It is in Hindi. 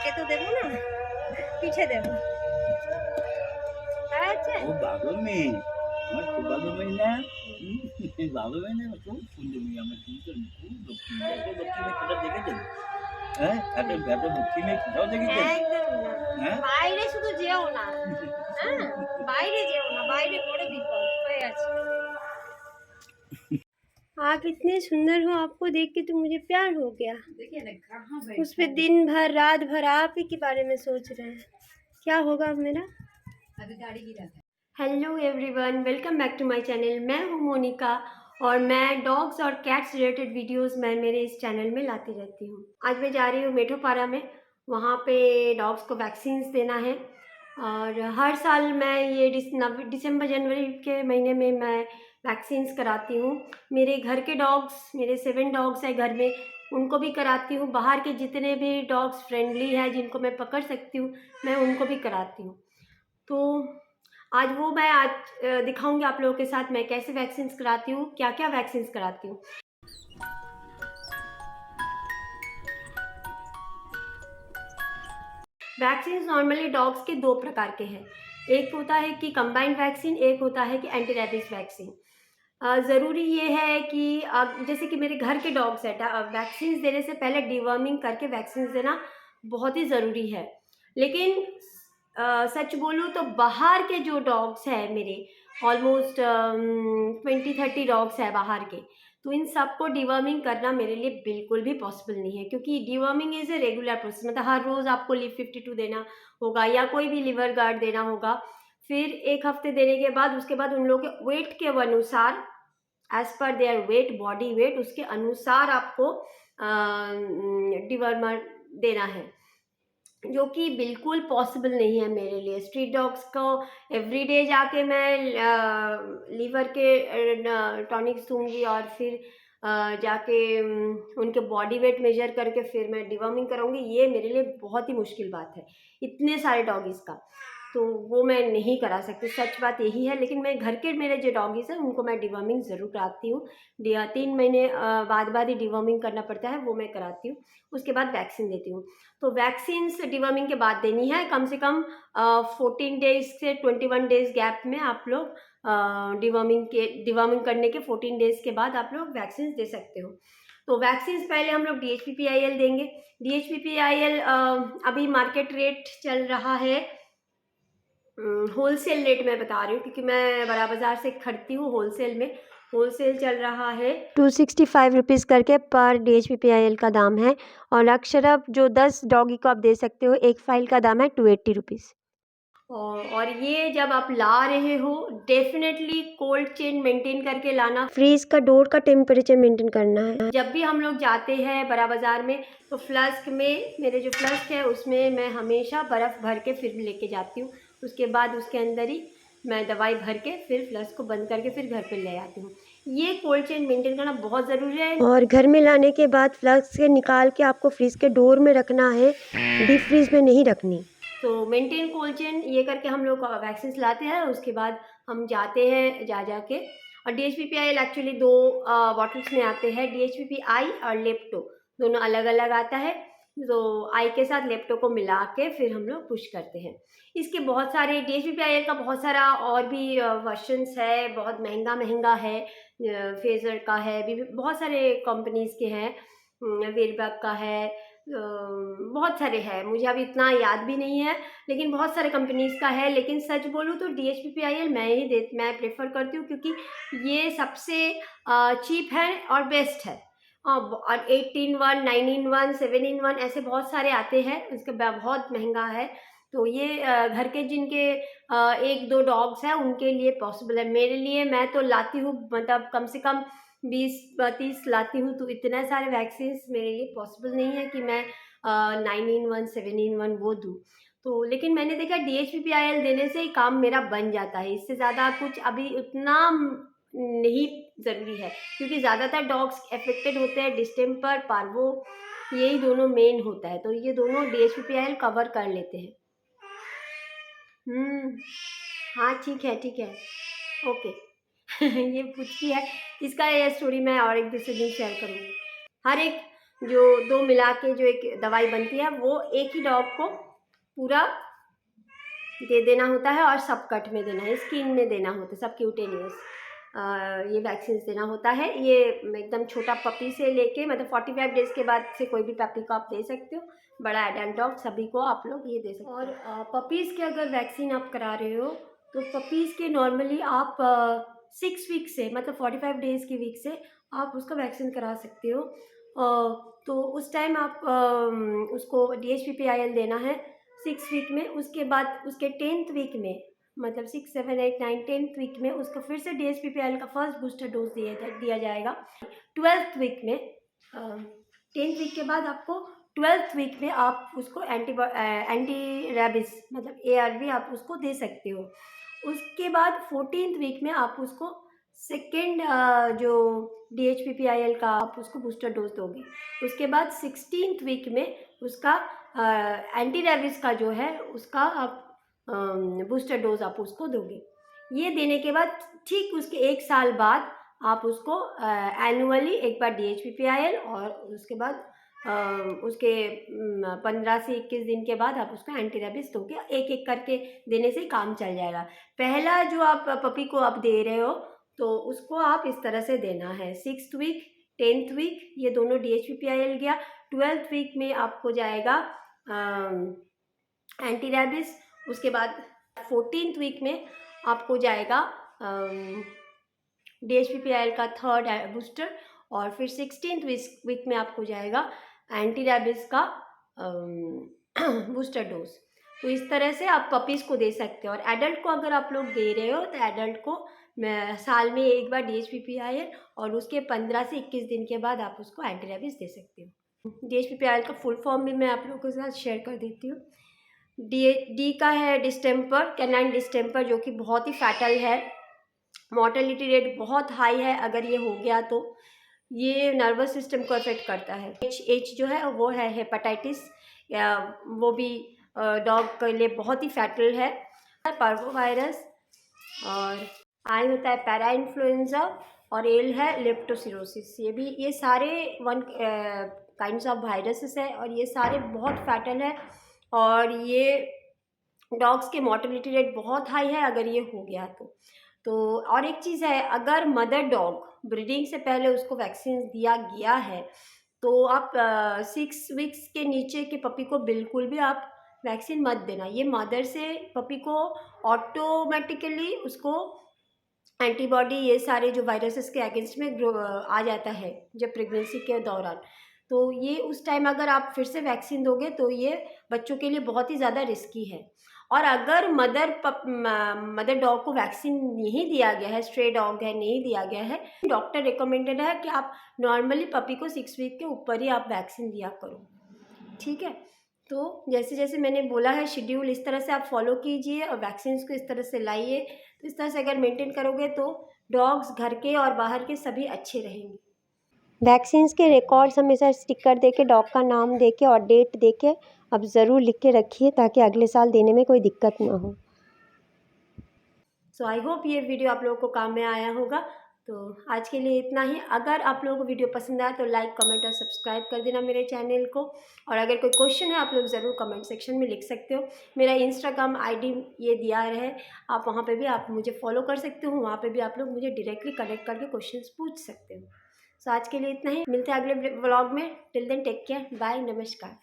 রেখে তো দেবো না, পিঠে দেবো। আচ্ছা ও ভালো মেয়ে, আমার খুব ভালো মেয়ে না? ভালো মেয়ে না, খুব সুন্দর মেয়ে আমার, কিন্তু খুব লক্ষ্মী মেয়ে। এত লক্ষ্মী মেয়ে কোথাও দেখেছেন? হ্যাঁ, এত লক্ষ্মী মেয়ে কোথাও দেখেছেন? একদম না, হ্যাঁ? বাইরে শুধু যেও না। হ্যাঁ, বাইরে যেও ना, বাইরে बड़ विपद হয়ে আছে। आप इतने सुंदर हो, आपको देख के तो मुझे प्यार हो गया। देखिए ना कहाँ उस बैठा पे है। दिन भर रात भर आप ही के बारे में सोच रहे हैं, क्या होगा अब मेरा। अभी गाड़ी गिरा था। Hello everyone, welcome back to my channel. मैं हूं मोनिका और मैं डॉग्स और कैट्स रिलेटेड वीडियोस मैं मेरे इस चैनल में लाती रहती हूं। आज मैं जा रही हूं मेठोपारा में, वहां पे डॉग्स को वैक्सीन्स देना है। और हर साल मैं ये दिसंबर जनवरी के महीने में मैं वैक्सीन्स कराती हूँ। मेरे घर के डॉग्स, मेरे 7 डॉग्स हैं घर में, उनको भी कराती हूँ। बाहर के जितने भी डॉग्स फ्रेंडली हैं जिनको मैं पकड़ सकती हूँ, मैं उनको भी कराती हूँ। तो आज दिखाऊंगी आप लोगों के साथ मैं कैसे वैक्सीन्स कराती हूँ, क्या क्या वैक्सीन्स कराती हूँ। वैक्सीन नॉर्मली डॉग्स के 2 प्रकार के हैं। एक होता है कि कंबाइंड वैक्सीन, एक होता है कि एंटी रेबीज वैक्सीन। ज़रूरी ये है कि जैसे कि मेरे घर के डॉग्स हैं, वैक्सीन देने से पहले डिवर्मिंग करके वैक्सीन देना बहुत ही ज़रूरी है। लेकिन सच बोलूँ तो बाहर के जो डॉग्स हैं मेरे, ऑलमोस्ट 20-30 डॉग्स हैं बाहर के, तो इन सबको डिवर्मिंग करना मेरे लिए बिल्कुल भी पॉसिबल नहीं है, क्योंकि deworming is a regular process. मतलब हर रोज़ आपको लिव 52 देना होगा या कोई भी लिवर गार्ड देना होगा। फिर 1 हफ्ते देने के बाद, उसके बाद उन लोगों के वेट के अनुसार, as per there wait, body weight, उसके अनुसार आपको डिवर्मर देना है, जो कि बिल्कुल पॉसिबल नहीं है मेरे लिए। स्ट्रीट डॉग्स को एवरीडे जाके मैं लीवर के टॉनिक्स दूंगी और फिर जाके उनके बॉडी वेट मेजर करके फिर मैं डिवर्मिंग कराऊंगी, ये मेरे लिए बहुत ही मुश्किल बात है इतने सारे डॉगीज़ का। तो वो मैं नहीं करा सकती, सच बात यही है। लेकिन मैं घर के मेरे जो डॉगीज़ हैं उनको मैं डिवर्मिंग ज़रूर कराती हूँ। 3 महीने बाद ही डिवर्मिंग करना पड़ता है, वो मैं कराती हूँ। उसके बाद वैक्सीन देती हूँ। तो वैक्सीन्स डिवर्मिंग के बाद देनी है, कम से कम 14 डेज़ से 21 डेज़ गैप में आप लोग डिवर्मिंग करने के 14 डेज़ के बाद आप लोग वैक्सीन दे सकते हो। तो वैक्सीन्स पहले हम लोग DHPPIL देंगे। DHPPIL अभी मार्केट रेट चल रहा है, होलसेल रेट मैं बता रही हूँ क्योंकि मैं बड़ा बाज़ार से खरीदती हूँ। होलसेल में होलसेल चल रहा है 265 रुपीज़ करके पर DHPPIL का दाम है। और अक्षरप जो 10 डॉगी को आप दे सकते हो, एक फाइल का दाम है 280 रुपीज़। और ये जब आप ला रहे हो, डेफिनेटली कोल्ड चेन मेंटेन करके लाना, फ्रीज का डोर का टेम्परेचर मेंटेन करना है। जब भी हम लोग जाते हैं बड़ा बाज़ार में, तो फ्लास्क में, मेरे जो फ्लास्क है उसमें मैं हमेशा बर्फ़ भर के फिर लेके जाती हूँ। उसके बाद उसके अंदर ही मैं दवाई भर के फिर फ्लास्क को बंद करके फिर घर पे ले आती हूँ। ये कोल्ड चेन मेंटेन करना बहुत ज़रूरी है। और घर में लाने के बाद फ्लास्क से निकाल के आपको फ्रीज के डोर में रखना है, डीप फ्रीज में नहीं रखनी। तो मेंटेन कोल्ड चेन ये करके हम लोग वैक्सीन लाते हैं। उसके बाद हम जाते हैं जाके, और DHPPIL एक्चुअली 2 बॉटल्स में आते हैं। DHPPI और लेप्टो दोनों अलग अलग आता है। तो आई के साथ लेप्टो को मिला के फिर हम लोग पुश करते हैं। इसके बहुत सारे DHPPIL का बहुत सारा और भी वर्जन्स है, बहुत महंगा है। फेजर का है, भी बहुत सारे कंपनीज़ के हैं, वेलबैक का है, बहुत सारे हैं, मुझे अभी इतना याद भी नहीं है, लेकिन बहुत सारे कंपनीज़ का है। लेकिन सच बोलूँ तो DHPPIL मैं प्रेफर करती हूँ, क्योंकि ये सबसे चीप है और बेस्ट है। और 8 in 1, 9 in 1, 7 in 1 ऐसे बहुत सारे आते हैं, उसके बहुत महंगा है। तो ये घर के जिनके 1-2 डॉग्स हैं उनके लिए पॉसिबल है। मेरे लिए, मैं तो लाती हूँ, मतलब कम से कम 20-30 लाती हूँ, तो इतने सारे वैक्सीन्स मेरे लिए पॉसिबल नहीं है कि मैं 9 in 1, 7 in 1 वो दूँ। तो लेकिन मैंने देखा DHPPIL देने से ही काम मेरा बन जाता है, इससे ज़्यादा कुछ अभी उतना नहीं ज़रूरी है, क्योंकि ज़्यादातर डॉग्स अफेक्टेड होते हैं डिस्टेम्पर, पार्वो, यही दोनों मेन होता है। तो ये दोनों DHPPIL कवर कर लेते हैं। हाँ, ठीक है, ओके। ये पूछती है, इसका ये स्टोरी मैं और एक दूसरे दिन शेयर करूँगी। हर एक जो 2 मिला के जो एक दवाई बनती है वो एक ही डॉग को पूरा दे देना होता है और सब कट में देना है, स्किन में देना होता है, सब क्यूटेनियस ये वैक्सीन देना होता है। ये एकदम छोटा पपी से लेके मतलब 45 डेज़ के बाद से कोई भी पपी को आप दे सकते हो, बड़ा एडल्ट डॉग सभी को आप लोग ये दे सकते हो। और पपीज़ के अगर वैक्सीन आप करा रहे हो तो पपीज़ के नॉर्मली आप 6 वीक से मतलब 45 डेज़ की वीक से आप उसका वैक्सीन करा सकते हो। तो उस टाइम आप उसको DHPPIL देना है 6 वीक में। उसके बाद उसके 10th वीक में मतलब 6, 7, 8, 9, 10th वीक में उसको फिर से DHPPIL का फर्स्ट बूस्टर डोज दिया जाएगा। 12th वीक में 10th वीक के बाद आपको 12th वीक में आप उसको एंटी रेबिस मतलब ARV आप उसको दे सकते हो। उसके बाद 14th वीक में आप उसको सेकेंड जो DHPPIL का आप उसको बूस्टर डोज दोगे। उसके बाद 16th वीक में उसका एंटी रेबिस का जो है उसका आप बूस्टर डोज आप उसको दोगे। ये देने के बाद ठीक उसके 1 साल बाद आप उसको एनुअली एक बार DHPPIL और उसके बाद उसके 15 से 21 दिन के बाद आप उसको एंटी रेबिस दोगे। एक-एक करके देने से काम चल जाएगा। पहला जो आप पपी को आप दे रहे हो तो उसको आप इस तरह से देना है। 6th वीक, 10th वीक ये दोनों DHPPIL गया। 12th वीक में आपको जाएगा एंटी रेबिस। उसके बाद 14th वीक में आपको जाएगा DHPPIL का थर्ड बूस्टर और फिर 16th वीक में आपको जाएगा एंटी रेबिस का बूस्टर डोज। तो इस तरह से आप पपीज़ को दे सकते हो। और एडल्ट को अगर आप लोग दे रहे हो तो एडल्ट को साल में एक बार DHPPIL और उसके 15 से 21 दिन के बाद आप उसको एंटी रेबिस दे सकते हो। DHPPIL का फुल फॉर्म भी मैं आप लोगों के साथ शेयर कर देती हूँ। डी का है डिस्टेम्पर, कैनाइन डिस्टेम्पर, जो कि बहुत ही फैटल है। मॉर्टेलिटी रेट बहुत हाई है अगर ये हो गया तो। ये नर्वस सिस्टम को अफेक्ट करता है। H जो है वो है हेपेटाइटिस, वो भी डॉग के लिए बहुत ही फैटल है। पार्वोवायरस और आई होता है पैरा इन्फ्लुएंजा और एल है लेप्टोसिरोसिस। ये सारे काइंड्स ऑफ वायरसेस है और ये सारे बहुत फैटल है और ये डॉग्स के मॉर्टेलिटी रेट बहुत हाई है अगर ये हो गया तो और एक चीज़ है, अगर मदर डॉग ब्रीडिंग से पहले उसको वैक्सीन दिया गया है तो आप 6 वीक्स के नीचे के पपी को बिल्कुल भी आप वैक्सीन मत देना। ये मदर से पपी को ऑटोमेटिकली उसको एंटीबॉडी ये सारे जो वायरसेस के अगेंस्ट में आ जाता है जब प्रेगनेंसी के दौरान। तो ये उस टाइम अगर आप फिर से वैक्सीन दोगे तो ये बच्चों के लिए बहुत ही ज़्यादा रिस्की है। और अगर मदर डॉग को वैक्सीन नहीं दिया गया है, स्ट्रे डॉग है नहीं दिया गया है, डॉक्टर रिकमेंडेड है कि आप नॉर्मली पपी को 6 वीक के ऊपर ही आप वैक्सीन दिया करो। ठीक है, तो जैसे जैसे मैंने बोला है शेड्यूल इस तरह से आप फॉलो कीजिए और वैक्सीन को इस तरह से लाइए। तो इस तरह से अगर मेंटेन करोगे तो डॉग्स घर के और बाहर के सभी अच्छे रहेंगे। वैक्सीन्स के रिकॉर्ड्स हमेशा स्टिकर देके, डॉग का नाम देके और डेट देके अब ज़रूर लिख के रखिए ताकि अगले साल देने में कोई दिक्कत ना हो। सो आई होप ये वीडियो आप लोगों को काम में आया होगा। तो आज के लिए इतना ही। अगर आप लोगों को वीडियो पसंद आया तो लाइक, कमेंट और सब्सक्राइब कर देना मेरे चैनल को। और अगर कोई क्वेश्चन है आप लोग ज़रूर कमेंट सेक्शन में लिख सकते हो। मेरा इंस्टाग्राम ID ये दिया है, आप वहाँ पे भी आप मुझे फॉलो कर सकते हो। वहाँ पे भी आप लोग मुझे डायरेक्टली कनेक्ट करके क्वेश्चंस पूछ सकते हो। सो आज के लिए इतना ही। मिलते हैं अगले व्लॉग में। Till then take care, bye, नमस्कार।